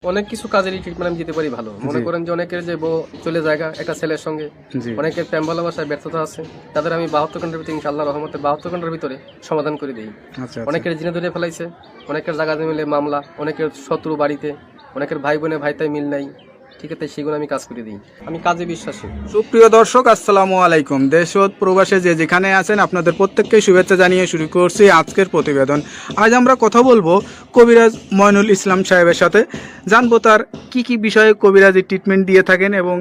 অনেক কিছু কাজেরই ট্রিটমেন্ট আমি দিতে পারি ভালো। মনে করেন যে অনেকের যে বউ চলে জায়গা একটা ছেলের সঙ্গে, অনেকের প্রেম ভালোবাসায় ব্যর্থতা আছে, তাদের আমি 72 ঘন্টার ভিতরে ইনশাআল্লাহ রহমতে 72 ঘন্টার ভিতরে সমাধান করে দিই। অনেকের জিনে ধরে ফেলাইছে, অনেকের জায়গা মিলে মামলা, অনেকের শত্রু বাড়িতে, অনেকের ভাই বোনে ভাইতাই মিল নাই, ঠিক আছে, সেগুলো আমি কাজ করে দিই। আমি কাজে বিশ্বাসী। সুপ্রিয় দর্শক, আসসালামু আলাইকুম। দেশ ও প্রবাসে যে যেখানে আছেন আপনাদের প্রত্যেককে শুভেচ্ছা জানিয়ে শুরু করছি আজকের প্রতিবেদন। আজ আমরা কথা বলবো কবিরাজ ময়নুল ইসলাম সাহেবের সাথে। জানবো তার কি বিষয়ে কবিরাজি ট্রিটমেন্ট দিয়ে থাকেন এবং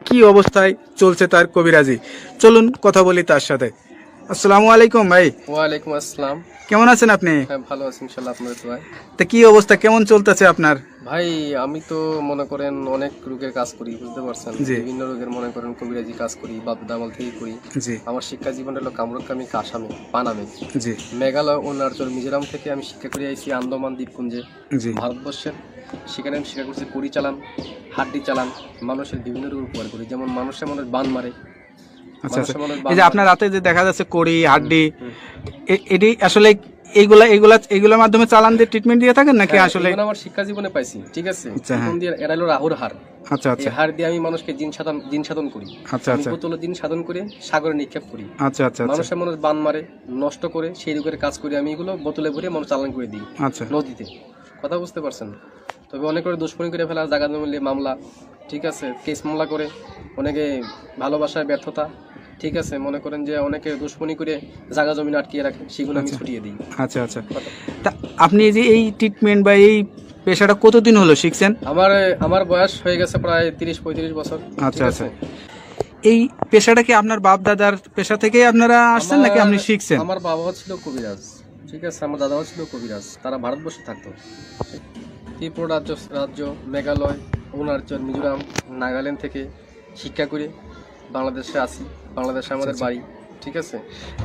কি অবস্থায় চলছে তার কবিরাজি। চলুন কথা বলি তার সাথে। আসসালামু আলাইকুম ভাই। ওয়ালাইকুম আসসালাম। কেমন আছেন আপনি? হ্যাঁ, ভালো আছি ইনশাআল্লাহ, আপনাদের দোয়ায়। তা কি অবস্থা, কেমন চলতেছে আপনার? ভাই আমি তো মনে করেন অনেক রোগের কাজ করি, বুঝতে পারছেন, বিভিন্ন রোগের মনে করেন কবিরাজি কাজ করি, বাপ দামাল থেকে করি। আমার শিক্ষা জীবন হলো কামরুকামি কাসামে পানামে, মেঘালয় অরুণাচল মিজোরাম থেকে আমি শিক্ষা করে আইছি আন্দামান দ্বীপপুঞ্জে ভারতবর্ষের। সেখানে আমি শিক্ষা করছি পরি চালান, হাড্ডি চালান, মানুষের বিভিন্ন রোগ উপকার করি, যেমন মানুষের বান মারে। আচ্ছা, এই যে আপনার রাতে যে দেখা যাচ্ছে কড়ি হাড্ডি, এটি আসলে এইগুলোর মাধ্যমে চালান দিয়ে ট্রিটমেন্ট দিয়ে থাকেন নাকি? আসলে আমার শিক্ষা জীবনে পাইছি, ঠিক আছে। এখন দিয়ে এরাইলো রাহুর হার। আচ্ছা আচ্ছা, এই হার দিয়ে আমি মানুষকে জিন সাধন করি। আচ্ছা আচ্ছা, বোতল জিন সাধন করে সাগরে নিক্ষেপ করি। আচ্ছা আচ্ছা, মানুষ বান মারে, নষ্ট করে, সেই রোগের কাজ করি আমি। এগুলো বোতলে ভরে মানুষ চালান করে দিই নদীতে। কথা বুঝতে পারছেন? তবে অনেক করে দুশ্মনী করে ফেলা, জায়গা জমিলে মামলা, ঠিক আছে, কেস মামলা করে, অনেকে ভালোবাসায় ব্যর্থতা, ঠিক আছে, মনে করেন যে অনেকে দুশ্মনী করে জায়গা জমিন আটকিয়ে রাখে, সেগুলো আমি ছুটিয়ে দিই। আচ্ছা আচ্ছা, তা আপনি যে এই ট্রিটমেন্ট বা এই পেশাটা কতদিন হলো শিখছেন? আমার বয়স হয়ে গেছে প্রায় 30-35 বছর। আচ্ছা আচ্ছা, এই পেশাটা কি আপনার বাপ দাদার পেশা থেকে আপনারা আসছেন নাকি আপনি শিখছেন? আমার বাবাও ছিল কবিরাজ, ঠিক আছে, আমার দাদাও ছিল কবিরাজ। তারা ভারতবর্ষে থাকতো, ত্রিপুরা রাজ্য, মেঘালয়, অরুণাচল, মিজোরাম, নাগাল্যান্ড থেকে শিক্ষা করে বাংলাদেশে আসি। বাংলাদেশে আমাদের বাড়ি, ঠিক আছে।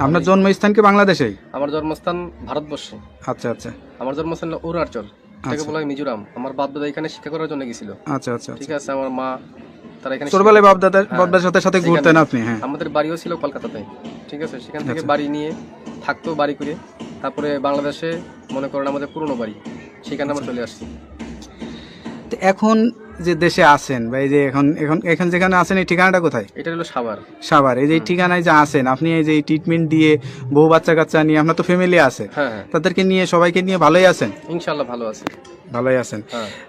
আপনার জন্মস্থান কি বাংলাদেশেই? আমার জন্মস্থান ভারতবর্ষে। আচ্ছা আচ্ছা, আমার জন্মস্থান অরুণাচল, এটাকে বলা হয় মিজোরাম। আমার বাপ দাদা এখানে শিক্ষা করার জন্য গেছিল। আচ্ছা আচ্ছা, ঠিক আছে। আমার মা তারা এখানে ছোটবেলায় বাপ দাদার সাথে ঘুরতেন আপনি? হ্যাঁ, আমাদের বাড়িও ছিল কলকাতাতে, ঠিক আছে। সেখান থেকে বাড়ি নিয়ে থাকতো, বাড়ি করে তারপরে বাংলাদেশে মনে করেন আমাদের পুরনো বাড়ি, সেখানে আমরা চলে আসছি। এখন যে দেশে আছেন বা এই যে এখন যেখানে আছেন, এই ঠিকানাটা কোথায়? এটা হলো সাভার। সাভার, এই যে ঠিকানায় যে আছেন আপনি, এই যে ট্রিটমেন্ট দিয়ে বউ বাচ্চা কাচ্চা নিয়ে, আপনার তো ফ্যামিলি আছে, তাদেরকে নিয়ে সবাইকে নিয়ে ভালোই আছেন? ইনশাআল্লাহ ভালো আছে। ভালোই আছেন।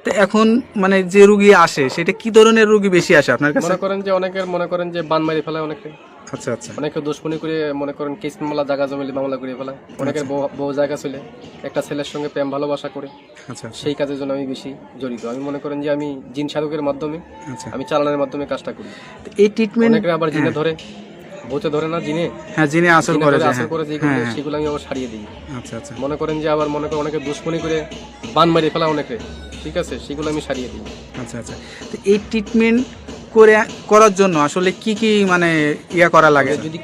তো এখন মানে যে রোগী আসে, সেটা কি ধরনের রোগী বেশি আসে আপনার কাছে? মনে করেন যে অনেকের মনে করেন যে বান মারি ফেলায় অনেকে। আচ্ছা আচ্ছা, অনেকে দুশ্মনী করে মনে করেন কেস মামলা, জায়গা জমিলে মামলা করে ফেলায়। অনেকের বউ জায়গা চলে একটা ছেলের সঙ্গে প্রেম ভালোবাসা করে। আচ্ছা, সেই কাজের জন্য আমি বেশি জড়িত। আমি মনে করেন যে আমি জিন সাধকের মাধ্যমে, আমি চালানোর মাধ্যমে কাজটা করি। এই ট্রিটমেন্ট অনেকে আবার জিনে ধরে, ভূতে ধরে না, জিনে, হ্যাঁ, জিনে আসল করে সেগুলো আমি আবার ছাড়িয়ে দিই। আচ্ছা আচ্ছা, মনে করেন যে আবার মনে করেন অনেকে দুশ্মনী করে বান মারি ফেলা অনেকে, ঠিক আছে, সেগুলো আমি ছাড়িয়ে দিই। আচ্ছা আচ্ছা, তো এই ট্রিটমেন্ট করার জন্য আসলে কি মানে করা লাগে? যদি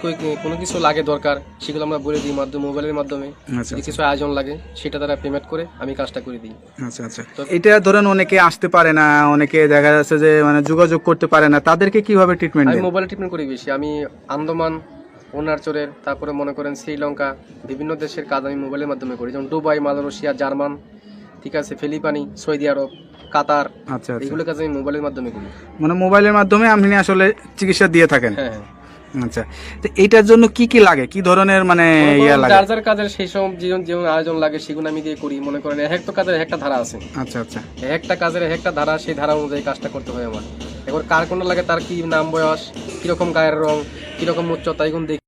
কোনো কিছু লাগে দরকার, সেগুলো আমরা বলে দিই মোবাইলের মাধ্যমে। যদি কিছু আয়োজন লাগে, সেটা তারা পেমেন্ট করে আমি কাজটা করে দিই। আচ্ছা আচ্ছা, এটা ধরেন অনেকে আসতে পারে না, অনেকে দেখা যাচ্ছে যে মানে যোগাযোগ করতে পারে না, তাদেরকে কিভাবে ট্রিটমেন্ট? আমি মোবাইলে ট্রিটমেন্ট করি বেশি। আমি আন্দামান, অরুণাচলের, তারপরে মনে করেন শ্রীলঙ্কা, বিভিন্ন দেশের কাজ আমি মোবাইলের মাধ্যমে করি, যেমন দুবাই, মালয়েশিয়া, জার্মান, ঠিক আছে, ফিলিপাইনি, সৌদি আরব, কাতার। আচ্ছা, এগুলো কাজ আমি মোবাইলের মাধ্যমে করি। মানে মোবাইলের মাধ্যমে আপনি আসলে চিকিৎসা দিয়ে থাকেন? হ্যাঁ। আচ্ছা, তো এইটার জন্য কি লাগে, কি ধরনের মানে লাগে? যার কাজের সেই সব যেমন আয়োজন লাগে, সেগুলো আমি দিয়ে করি। মনে করেন একটা কাজের একটা ধারা আছে। আচ্ছা আচ্ছা, একটা কাজের একটা ধারা, সেই ধারা অনুযায়ী কাজটা করতে হয় আমার। এবার কার কোনটা লাগে, তার কি নাম, বয়স, কিরকম গায়ের রং, কিরকম উচ্চতা, এগুলো দেখি।